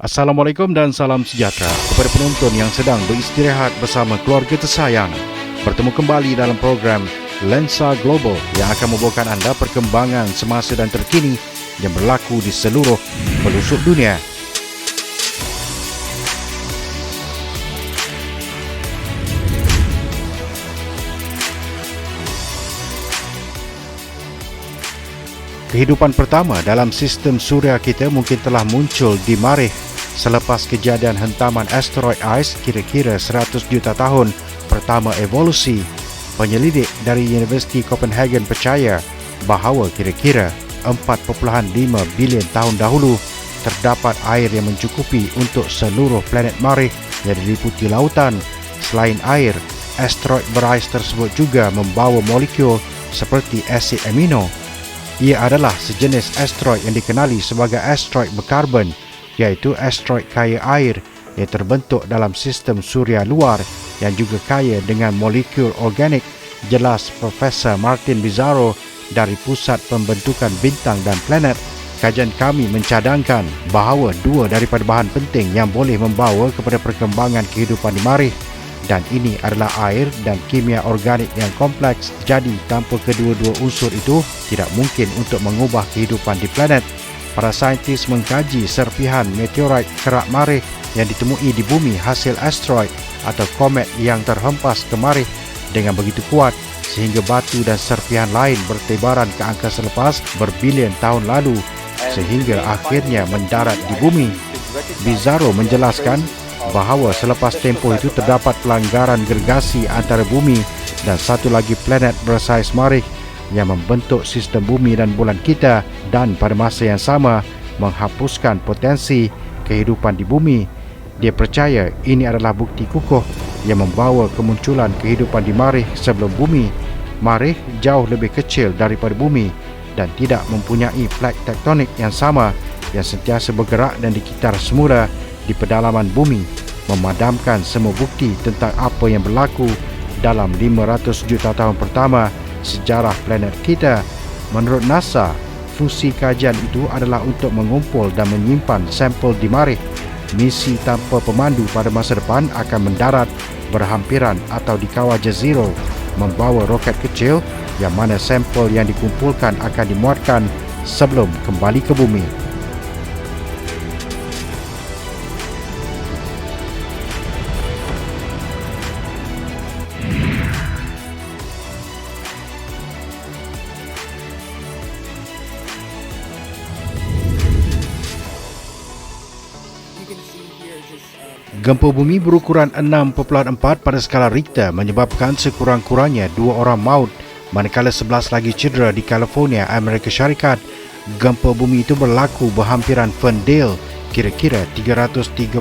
Assalamualaikum dan salam sejahtera kepada penonton yang sedang beristirahat bersama keluarga tersayang. Bertemu kembali dalam program Lensa Global yang akan membawakan anda perkembangan semasa dan terkini yang berlaku di seluruh pelosok dunia. Kehidupan pertama dalam sistem suria kita mungkin telah muncul di Marikh selepas kejadian hentaman asteroid ice kira-kira 100 juta tahun pertama evolusi. Penyelidik dari Universiti Copenhagen percaya bahawa kira-kira 4.5 bilion tahun dahulu terdapat air yang mencukupi untuk seluruh planet Marikh yang diliputi lautan. Selain air, asteroid berais tersebut juga membawa molekul seperti asid amino. Ia adalah sejenis asteroid yang dikenali sebagai asteroid berkarbon, iaitu asteroid kaya air yang terbentuk dalam sistem suria luar yang juga kaya dengan molekul organik, jelas Profesor Martin Bizzarro dari Pusat Pembentukan Bintang dan Planet. Kajian kami mencadangkan bahawa dua daripada bahan penting yang boleh membawa kepada perkembangan kehidupan di Marikh, dan ini adalah air dan kimia organik yang kompleks. Jadi tanpa kedua-dua unsur itu tidak mungkin untuk mengubah kehidupan di planet. Para saintis mengkaji serpihan meteorit kerak Marikh yang ditemui di bumi hasil asteroid atau komet yang terhempas ke Marikh dengan begitu kuat sehingga batu dan serpihan lain bertebaran ke angkasa lepas berbilion tahun lalu sehingga akhirnya mendarat di bumi. Bizzarro menjelaskan bahawa selepas tempoh itu terdapat pelanggaran gregasi antara bumi dan satu lagi planet bersaiz Marikh yang membentuk sistem bumi dan bulan kita, dan pada masa yang sama menghapuskan potensi kehidupan di bumi. Dia percaya ini adalah bukti kukuh yang membawa kemunculan kehidupan di Marikh sebelum bumi. Marikh jauh lebih kecil daripada bumi dan tidak mempunyai plak tektonik yang sama yang sentiasa bergerak dan dikitar semula di pedalaman bumi, memadamkan semua bukti tentang apa yang berlaku dalam 500 juta tahun pertama sejarah planet kita. Menurut NASA, fungsi kajian itu adalah untuk mengumpul dan menyimpan sampel di Marikh. Misi tanpa pemandu pada masa depan akan mendarat berhampiran atau di kawah jazirah, membawa roket kecil yang mana sampel yang dikumpulkan akan dimuatkan sebelum kembali ke bumi. Gempa bumi berukuran 6.4 pada skala Richter menyebabkan sekurang-kurangnya 2 orang maut manakala 11 lagi cedera di California, Amerika Syarikat. Gempa bumi itu berlaku berhampiran Ferndale, kira-kira 338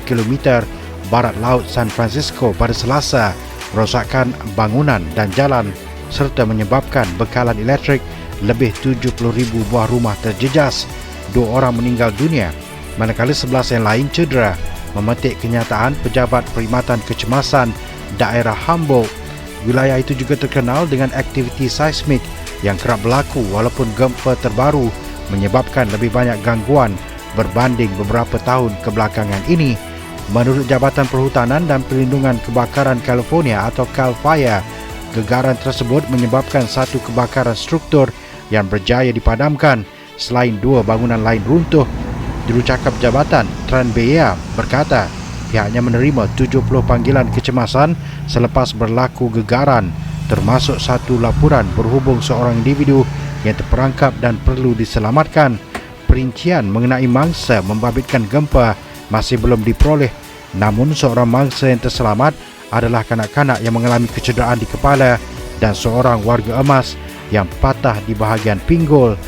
km barat laut San Francisco pada Selasa, rosakkan bangunan dan jalan serta menyebabkan bekalan elektrik. Lebih 70,000 buah rumah terjejas. 2 orang meninggal dunia manakala 11 yang lain cedera, memetik kenyataan pejabat perkhidmatan kecemasan daerah Hamburg. Wilayah itu juga terkenal dengan aktiviti seismik yang kerap berlaku walaupun gempa terbaru menyebabkan lebih banyak gangguan berbanding beberapa tahun kebelakangan ini. Menurut Jabatan Perhutanan dan Perlindungan Kebakaran California atau CAL FIRE, gegaran tersebut menyebabkan satu kebakaran struktur yang berjaya dipadamkan selain 2 bangunan lain runtuh. Jurucakap Jabatan Tran Bea berkata pihaknya menerima 70 panggilan kecemasan selepas berlaku gegaran, termasuk satu laporan berhubung seorang individu yang terperangkap dan perlu diselamatkan. Perincian mengenai mangsa membabitkan gempa masih belum diperoleh, namun seorang mangsa yang terselamat adalah kanak-kanak yang mengalami kecederaan di kepala dan seorang warga emas yang patah di bahagian pinggul.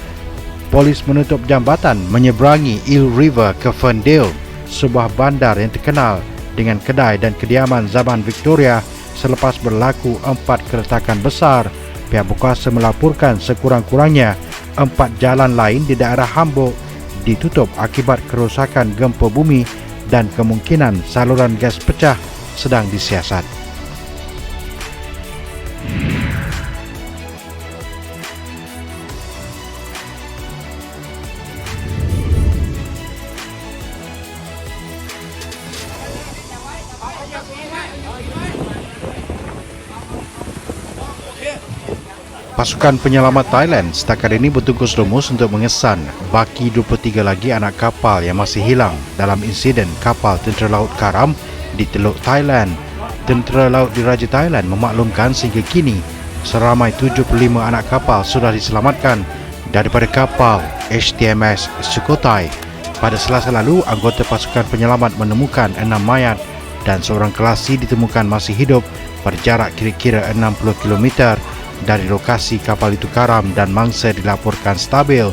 Polis menutup jambatan menyeberangi Eel River ke Ferndale, sebuah bandar yang terkenal dengan kedai dan kediaman zaman Victoria selepas berlaku 4 keretakan besar. Pihak berkuasa melaporkan sekurang-kurangnya 4 jalan lain di daerah Hamburg ditutup akibat kerosakan gempa bumi dan kemungkinan saluran gas pecah sedang disiasat. Pasukan penyelamat Thailand setakat ini bertugas lumus untuk mengesan baki 23 lagi anak kapal yang masih hilang dalam insiden kapal tentera laut karam di Teluk Thailand. Tentera Laut Diraja Thailand memaklumkan sehingga kini seramai 75 anak kapal sudah diselamatkan daripada kapal HTMS Sukhothai. Pada Selasa lalu, anggota pasukan penyelamat menemukan 6 mayat dan seorang kelasi ditemukan masih hidup pada jarak kira-kira 60 km dari lokasi kapal itu karam dan mangsa dilaporkan stabil.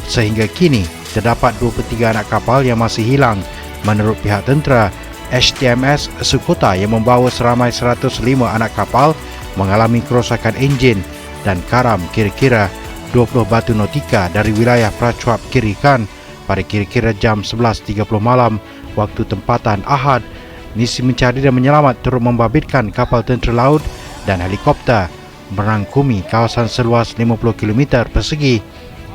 Sehingga kini terdapat 23 anak kapal yang masih hilang menurut pihak tentera. HTMS Sukhothai yang membawa seramai 105 anak kapal mengalami kerosakan enjin dan karam kira-kira 20 batu nautika dari wilayah Prachuap Khiri Khan pada kira-kira jam 11.30 malam waktu tempatan Ahad. Misi mencari dan menyelamat turut membabitkan kapal tentera laut dan helikopter merangkumi kawasan seluas 50 km persegi.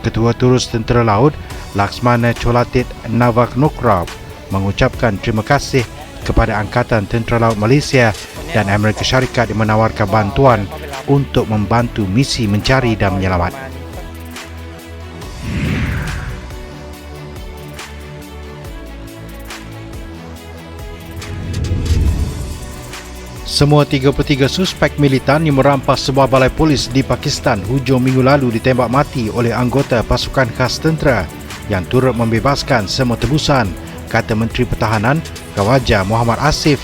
Ketua Turus Tentera Laut Laksmana Cholatit Navagnokrav mengucapkan terima kasih kepada Angkatan Tentera Laut Malaysia dan Amerika Syarikat yang menawarkan bantuan untuk membantu misi mencari dan menyelamat. Semua 33 suspek militan yang merampas sebuah balai polis di Pakistan hujung minggu lalu ditembak mati oleh anggota pasukan khas tentera yang turut membebaskan semua tebusan, kata Menteri Pertahanan Khawaja Muhammad Asif.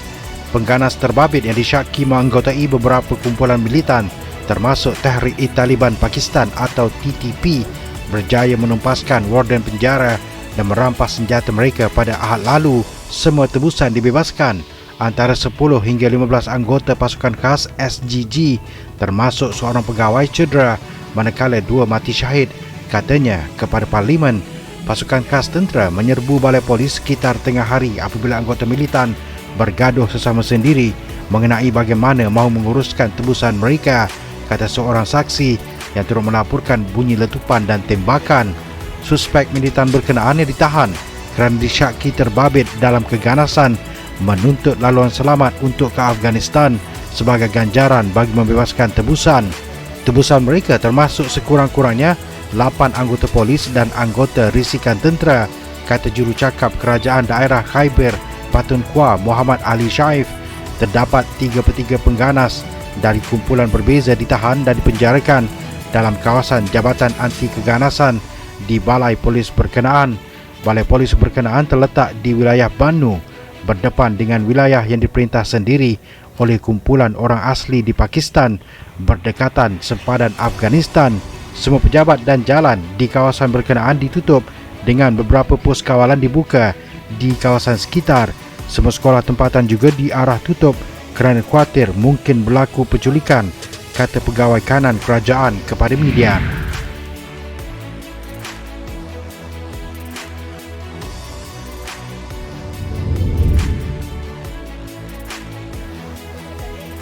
Pengganas terbabit yang disyaki menganggotai beberapa kumpulan militan termasuk Tehrik-i-Taliban Pakistan atau TTP berjaya menumpaskan warden penjara dan merampas senjata mereka pada Ahad lalu. Semua tebusan dibebaskan. Antara 10 hingga 15 anggota pasukan khas SGG termasuk seorang pegawai cedera manakala 2 mati syahid, katanya kepada Parlimen. Pasukan khas tentera menyerbu balai polis sekitar tengah hari apabila anggota militan bergaduh sesama sendiri mengenai bagaimana mahu menguruskan tebusan mereka, kata seorang saksi yang turut melaporkan bunyi letupan dan tembakan. Suspek militan berkenaan yang ditahan kerana disyaki terbabit dalam keganasan menuntut laluan selamat untuk ke Afghanistan sebagai ganjaran bagi membebaskan tebusan. Tebusan mereka termasuk sekurang-kurangnya 8 anggota polis dan anggota risikan tentera, kata jurucakap Kerajaan Daerah Khyber Pakhtunkhwa Muhammad Ali Shaif. Terdapat 33 pengganas dari kumpulan berbeza ditahan dan dipenjarakan dalam kawasan Jabatan Anti Keganasan di balai polis berkenaan. Balai polis berkenaan terletak di wilayah Bannu, berdepan dengan wilayah yang diperintah sendiri oleh kumpulan orang asli di Pakistan berdekatan sempadan Afghanistan. Semua pejabat dan jalan di kawasan berkenaan ditutup dengan beberapa pos kawalan dibuka di kawasan sekitar. Semua sekolah tempatan juga diarah tutup kerana khawatir mungkin berlaku penculikan, kata pegawai kanan kerajaan kepada media.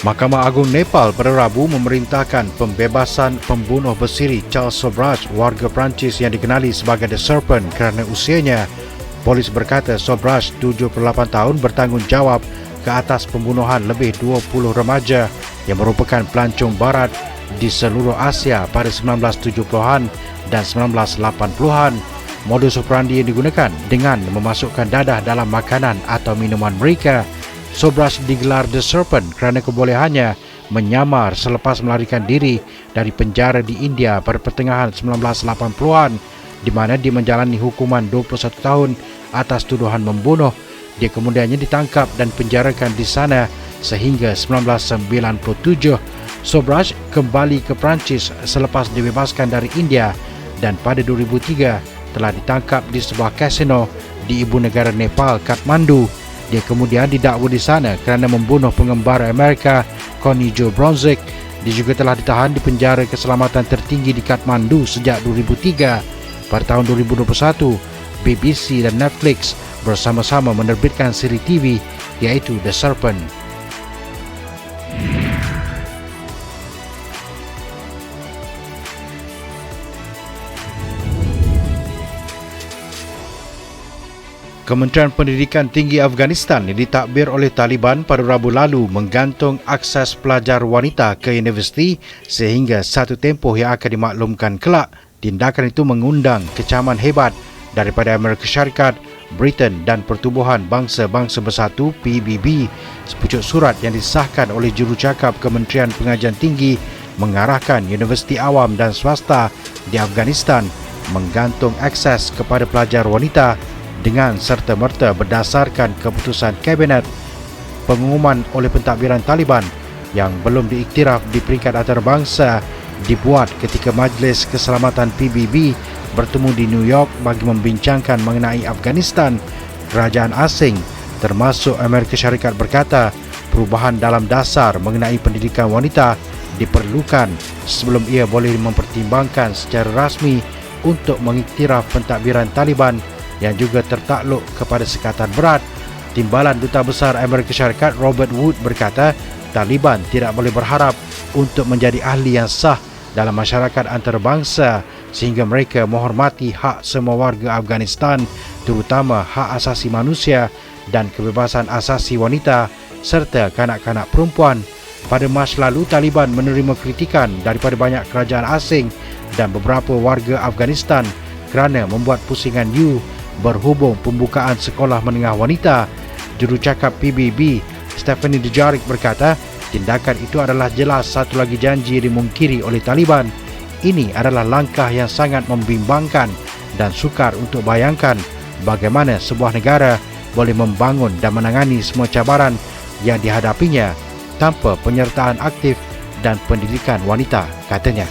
Mahkamah Agung Nepal pada Rabu memerintahkan pembebasan pembunuh bersiri Charles Sobhraj, warga Perancis yang dikenali sebagai The Serpent kerana usianya. Polis berkata Sobhraj, 78 tahun, bertanggungjawab ke atas pembunuhan lebih 20 remaja yang merupakan pelancong barat di seluruh Asia pada 1970-an dan 1980-an. Modus operandi yang digunakan dengan memasukkan dadah dalam makanan atau minuman mereka. Sobhraj digelar The Serpent kerana kebolehannya menyamar selepas melarikan diri dari penjara di India pada pertengahan 1980-an, di mana dia menjalani hukuman 21 tahun atas tuduhan membunuh. Dia kemudiannya ditangkap dan penjarakan di sana sehingga 1997. Sobhraj kembali ke Perancis selepas dibebaskan dari India dan pada 2003 telah ditangkap di sebuah kasino di ibu negara Nepal, Kathmandu. Dia kemudian didakwa di sana kerana membunuh pengembara Amerika Connie Jo Bronzik. Dia juga telah ditahan di penjara keselamatan tertinggi di Kathmandu sejak 2003. Pada tahun 2021, BBC dan Netflix bersama-sama menerbitkan siri TV iaitu The Serpent. Kementerian Pendidikan Tinggi Afghanistan yang ditadbir oleh Taliban pada Rabu lalu menggantung akses pelajar wanita ke universiti sehingga satu tempoh yang akan dimaklumkan kelak. Tindakan itu mengundang kecaman hebat daripada Amerika Syarikat, Britain dan Pertubuhan Bangsa-Bangsa Bersatu PBB. Sepucuk surat yang disahkan oleh jurucakap Kementerian Pengajian Tinggi mengarahkan universiti awam dan swasta di Afghanistan menggantung akses kepada pelajar wanita dengan serta-merta berdasarkan keputusan Kabinet. Pengumuman oleh pentadbiran Taliban yang belum diiktiraf di peringkat antarabangsa dibuat ketika Majlis Keselamatan PBB bertemu di New York bagi membincangkan mengenai Afghanistan. Kerajaan asing termasuk Amerika Syarikat berkata perubahan dalam dasar mengenai pendidikan wanita diperlukan sebelum ia boleh mempertimbangkan secara rasmi untuk mengiktiraf pentadbiran Taliban yang juga tertakluk kepada Sekatan Berat. Timbalan Duta Besar Amerika Syarikat Robert Wood berkata Taliban tidak boleh berharap untuk menjadi ahli yang sah dalam masyarakat antarabangsa sehingga mereka menghormati hak semua warga Afghanistan, terutama hak asasi manusia dan kebebasan asasi wanita serta kanak-kanak perempuan. Pada Mac lalu, Taliban menerima kritikan daripada banyak kerajaan asing dan beberapa warga Afghanistan kerana membuat pusingan berhubung pembukaan sekolah menengah wanita. Jurucakap PBB Stephanie Dujarric berkata tindakan itu adalah jelas satu lagi janji dimungkiri oleh Taliban. Ini adalah langkah yang sangat membimbangkan dan sukar untuk bayangkan bagaimana sebuah negara boleh membangun dan menangani semua cabaran yang dihadapinya tanpa penyertaan aktif dan pendidikan wanita, katanya.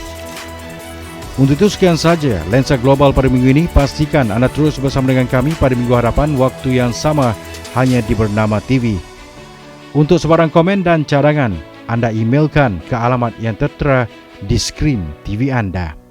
Untuk itu sekian saja Lensa Global pada minggu ini. Pastikan anda terus bersama dengan kami pada minggu hadapan waktu yang sama hanya di Bernama TV. Untuk sebarang komen dan cadangan, anda emailkan ke alamat yang tertera di skrin TV anda.